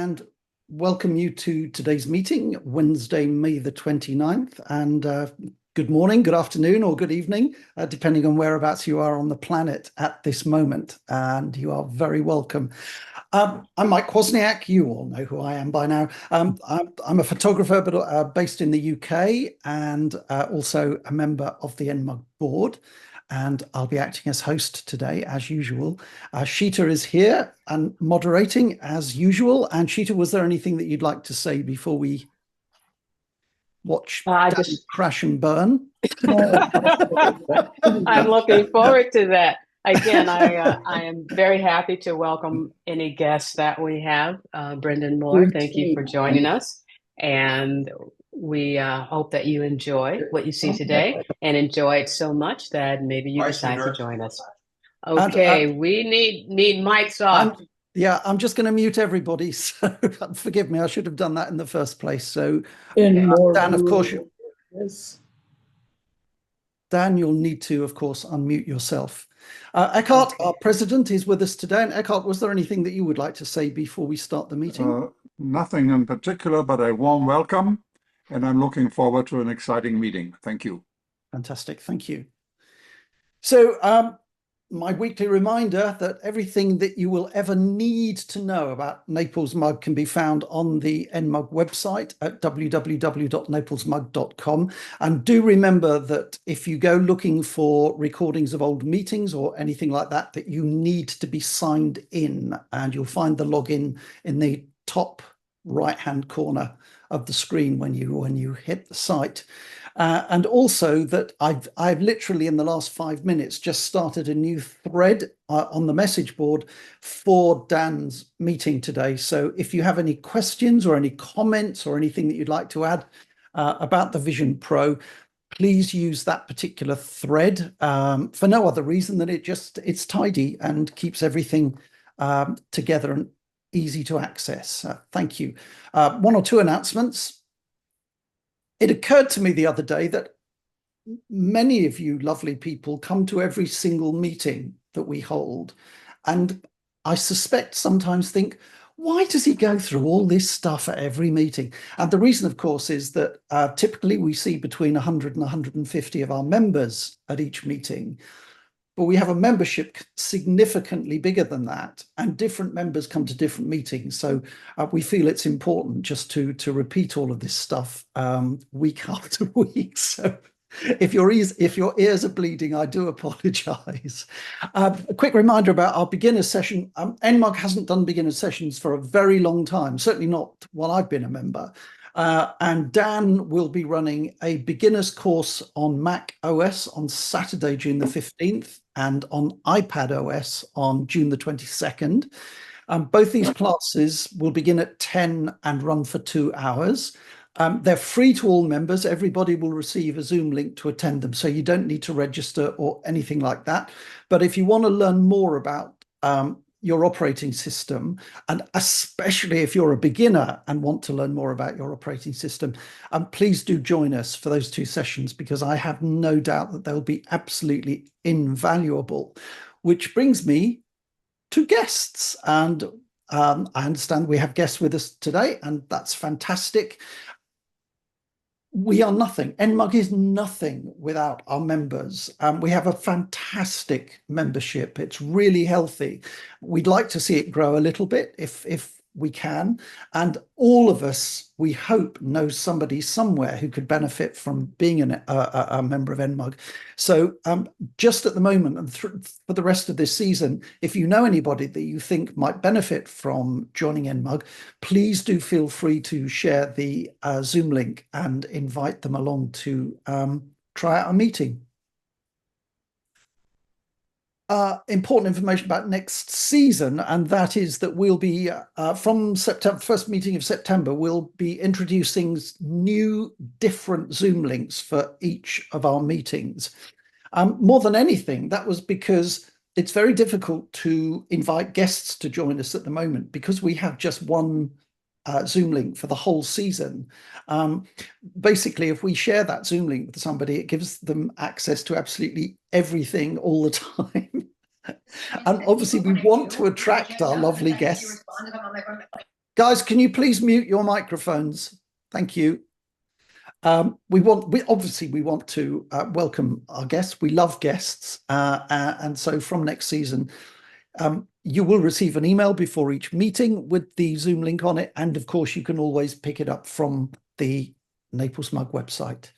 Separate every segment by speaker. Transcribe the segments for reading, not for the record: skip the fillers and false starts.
Speaker 1: and welcome you to today's meeting, Wednesday, May the 29th. And good morning, good afternoon, or good evening, depending on whereabouts you are on the planet at this moment. And you are very welcome. I'm Mike Wozniak. You all know who I am by now. I'm a photographer, but based in the UK, and also a member of the NMUG board. And I'll be acting as host today, as usual. Sheeta is here and moderating as usual. And Sheeta, was there anything that you'd like to say before we watch Dan crash and burn?
Speaker 2: I'm looking forward to that. Again, I am very happy to welcome any guests that we have. Brendan Moore, thank you for joining us. And we hope that you enjoy what you see today and enjoy it so much that maybe you decide to join us. Okay, we need mics off.
Speaker 1: I'm just going to mute everybody. So forgive me, I should have done that in the first place. So
Speaker 3: Dan,
Speaker 1: of course, Dan, you'll need to, of course, unmute yourself. Eckhart, our president, is with us today. And Eckhart, was there anything that you would like to say before we start the meeting?
Speaker 3: Nothing in particular, but a warm welcome. And I'm looking forward to an exciting meeting. Thank you.
Speaker 1: Fantastic. Thank you. So my weekly reminder that everything that you will ever need to know about Naples Mug can be found on the NMUG website at www.naplesmug.com. And do remember that if you go looking for recordings of old meetings or anything like that, that you need to be signed in, and you'll find the login in the top right-hand corner of the screen when you hit the site. And also that I've literally in the last 5 minutes just started a new thread on the message board for Dan's meeting today. So if you have any questions or any comments or anything that you'd like to add about the Vision Pro, please use that particular thread for no other reason than it's tidy and keeps everything together and easy to access. Thank you. One or two announcements. It occurred to me the other day that many of you lovely people come to every single meeting that we hold. And I suspect sometimes think, why does he go through all this stuff at every meeting? And the reason, of course, is that typically we see between 100 and 150 of our members at each meeting. But we have a membership significantly bigger than that, and different members come to different meetings. So we feel it's important just to repeat all of this stuff week after week. So if your ears are bleeding, I do apologize. A quick reminder about our beginner session. NMUG hasn't done beginner sessions for a very long time, certainly not while I've been a member. And Dan will be running a beginner's course on Mac OS on Saturday, June the 15th, and on iPad OS on June the 22nd. Both these classes will begin at 10 and run for 2 hours. They're free to all members. Everybody will receive a Zoom link to attend them, so you don't need to register or anything like that. But if you want to learn more about your operating system, and especially if you're a beginner and want to learn more about your operating system, please do join us for those 2 sessions, because I have no doubt that they'll be absolutely invaluable. Which brings me to guests, and I understand we have guests with us today, and that's fantastic. We are nothing. NMUG is nothing without our members. We have a fantastic membership. It's really healthy. We'd like to see it grow a little bit if we can. And all of us, we hope, know somebody somewhere who could benefit from being a member of NMUG. So just at the moment and for the rest of this season, if you know anybody that you think might benefit from joining NMUG, please do feel free to share the Zoom link and invite them along to try out a meeting. Important information about next season, and that is that we'll be from September, first meeting of September, we'll be introducing new different Zoom links for each of our meetings. More than anything, that was because it's very difficult to invite guests to join us at the moment, because we have just one Zoom link for the whole season. Basically, if we share that Zoom link with somebody, it gives them access to absolutely everything all the time. And obviously we want to attract our lovely guests. Guys, can you please mute your microphones? Thank you. We obviously want to welcome our guests. We love guests, and so from next season, you will receive an email before each meeting with the Zoom link on it, and of course, you can always pick it up from the Naples MUG website.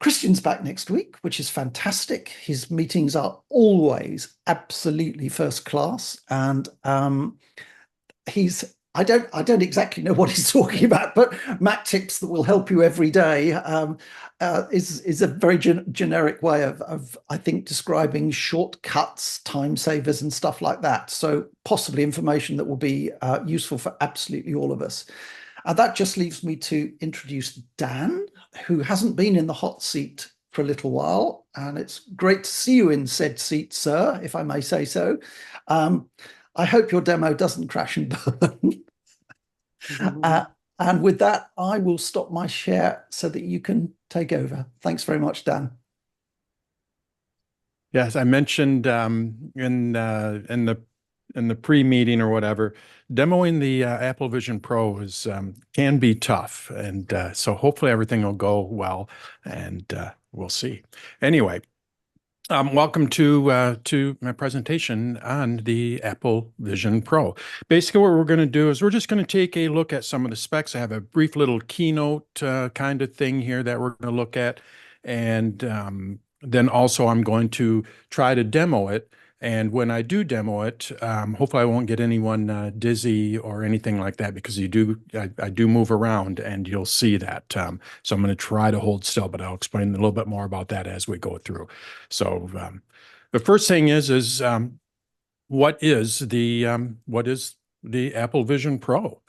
Speaker 1: Christian's back next week, which is fantastic. His meetings are always absolutely first class, and I don't exactly know what he's talking about, but Mac tips that will help you every day is a very generic way of I think describing shortcuts, time savers, and stuff like that. So possibly information that will be useful for absolutely all of us. That just leaves me to introduce Dan, who hasn't been in the hot seat for a little while, and it's great to see you in said seat, sir, if I may say so. I hope your demo doesn't crash and burn. And with that, I will stop my share so that you can take over. Thanks very much, Dan.
Speaker 4: Yes, I mentioned in the pre-meeting or whatever, demoing the Apple Vision Pro is can be tough, and so hopefully everything will go well, and we'll see. Anyway, welcome to my presentation on the Apple Vision Pro. Basically, what we're going to do is we're just going to take a look at some of the specs. I have a brief little keynote kind of thing here that we're going to look at, and then also I'm going to try to demo it. And when I do demo it, hopefully I won't get anyone dizzy or anything like that, because I do move around, and you'll see that. So I'm going to try to hold still, but I'll explain a little bit more about that as we go through. So the first thing is what is the Apple Vision Pro?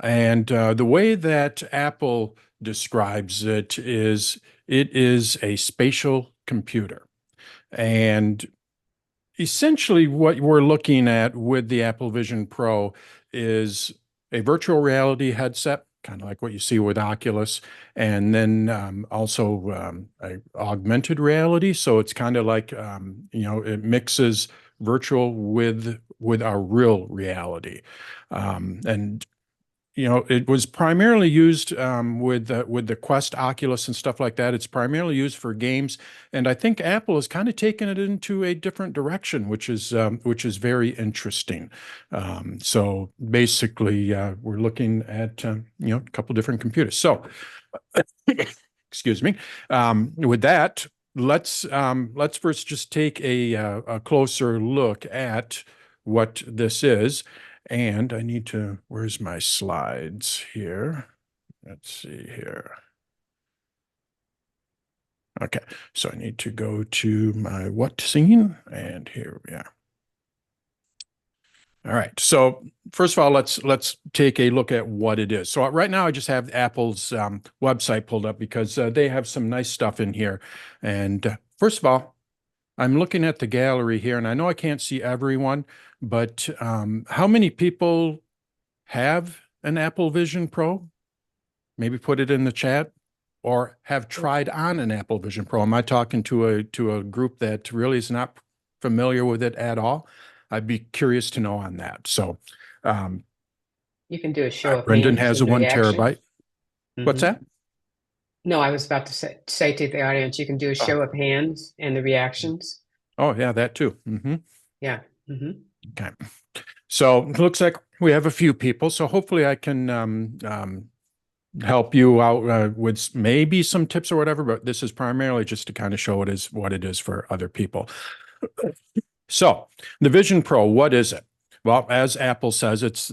Speaker 4: And the way that Apple describes it is a spatial computer. And essentially what we're looking at with the Apple Vision Pro is a virtual reality headset, kind of like what you see with Oculus, and then also augmented reality. So it's kind of like, it mixes virtual with our real reality. And it was primarily used with the Quest, Oculus, and stuff like that. It's primarily used for games, and I think Apple has kind of taken it into a different direction, which is very interesting. So basically, we're looking at a couple different computers. So, excuse me. With that, let's first just take a closer look at what this is. And I need to, where's my slides here? Let's see here. Okay, so I need to go to my what scene, and here we are. All right, so first of all, let's take a look at what it is. So right now I just have Apple's website pulled up because they have some nice stuff in here. And first of all, I'm looking at the gallery here, and I know I can't see everyone, but how many people have an Apple Vision Pro? Maybe put it in the chat, or have tried on an Apple Vision Pro. Am I talking to a group that really is not familiar with it at all? I'd be curious to know on that. So
Speaker 2: you can do a show of
Speaker 4: Brendan
Speaker 2: hands
Speaker 4: has a
Speaker 2: and
Speaker 4: 1
Speaker 2: reaction.
Speaker 4: terabyte. What's that?
Speaker 2: No, I was about to say to the audience, you can do a show of hands and the reactions.
Speaker 4: Oh, yeah, that too.
Speaker 2: Yeah.
Speaker 4: Okay. So it looks like we have a few people. So hopefully I can help you out with maybe some tips or whatever, but this is primarily just to kind of show what it is for other people. So the Vision Pro, what is it? Well, as Apple says, it's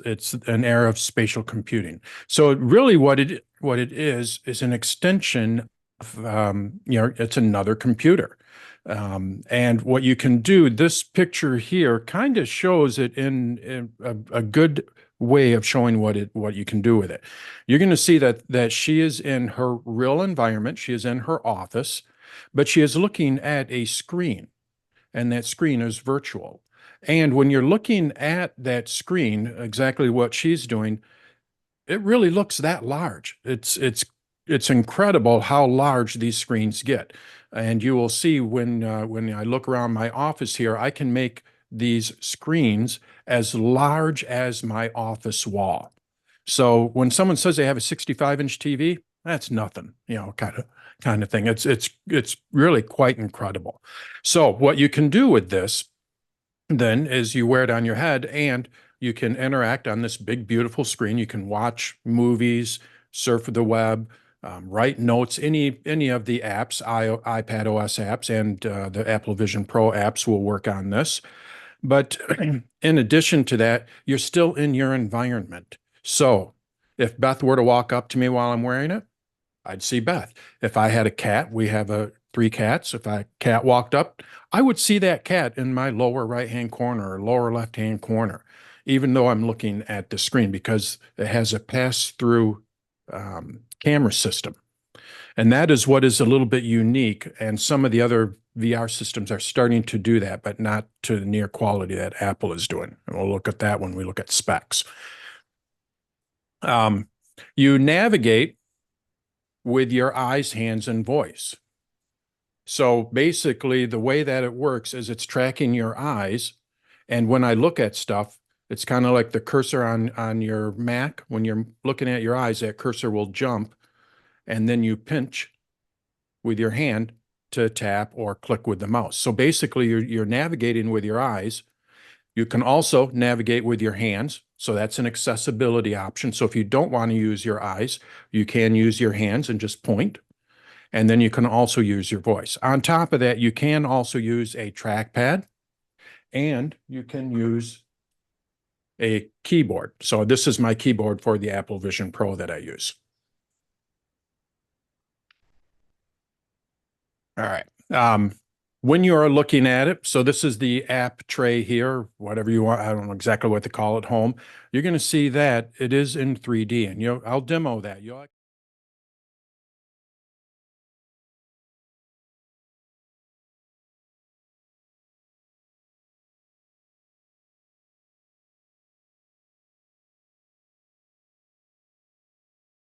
Speaker 4: an era of spatial computing. So really what it is an extension of, it's another computer. And what you can do, this picture here kind of shows it in a good way of showing what you can do with it. You're going to see that she is in her real environment. She is in her office, but she is looking at a screen, and that screen is virtual. And when you're looking at that screen, exactly what she's doing, it really looks that large. It's incredible how large these screens get. And you will see when I look around my office here, I can make these screens as large as my office wall. So when someone says they have a 65-inch TV, that's nothing, you know, kind of thing. It's really quite incredible. So what you can do with this then is you wear it on your head and you can interact on this big, beautiful screen. You can watch movies, surf the web, write notes, any of the apps, iPad OS apps and the Apple Vision Pro apps will work on this. But in addition to that, you're still in your environment. So if Beth were to walk up to me while I'm wearing it, I'd see Beth. If I had a cat, we have 3 cats. If a cat walked up, I would see that cat in my lower right-hand corner or lower left-hand corner, even though I'm looking at the screen, because it has a pass-through camera system. And that is what is a little bit unique. And some of the other VR systems are starting to do that, but not to the near quality that Apple is doing. And we'll look at that when we look at specs. You navigate with your eyes, hands, and voice. So basically, the way that it works is it's tracking your eyes. And when I look at stuff, it's kind of like the cursor on your Mac. When you're looking at your eyes, that cursor will jump. And then you pinch with your hand to tap or click with the mouse. So basically, you're navigating with your eyes. You can also navigate with your hands. So that's an accessibility option. So if you don't want to use your eyes, you can use your hands and just point. And then you can also use your voice. On top of that, you can also use a trackpad and you can use a keyboard. So this is my keyboard for the Apple Vision Pro that I use. All right. When you are looking at it, so this is the app tray here, whatever you want. I don't know exactly what to call it, home. You're going to see that it is in 3D, and I'll demo that.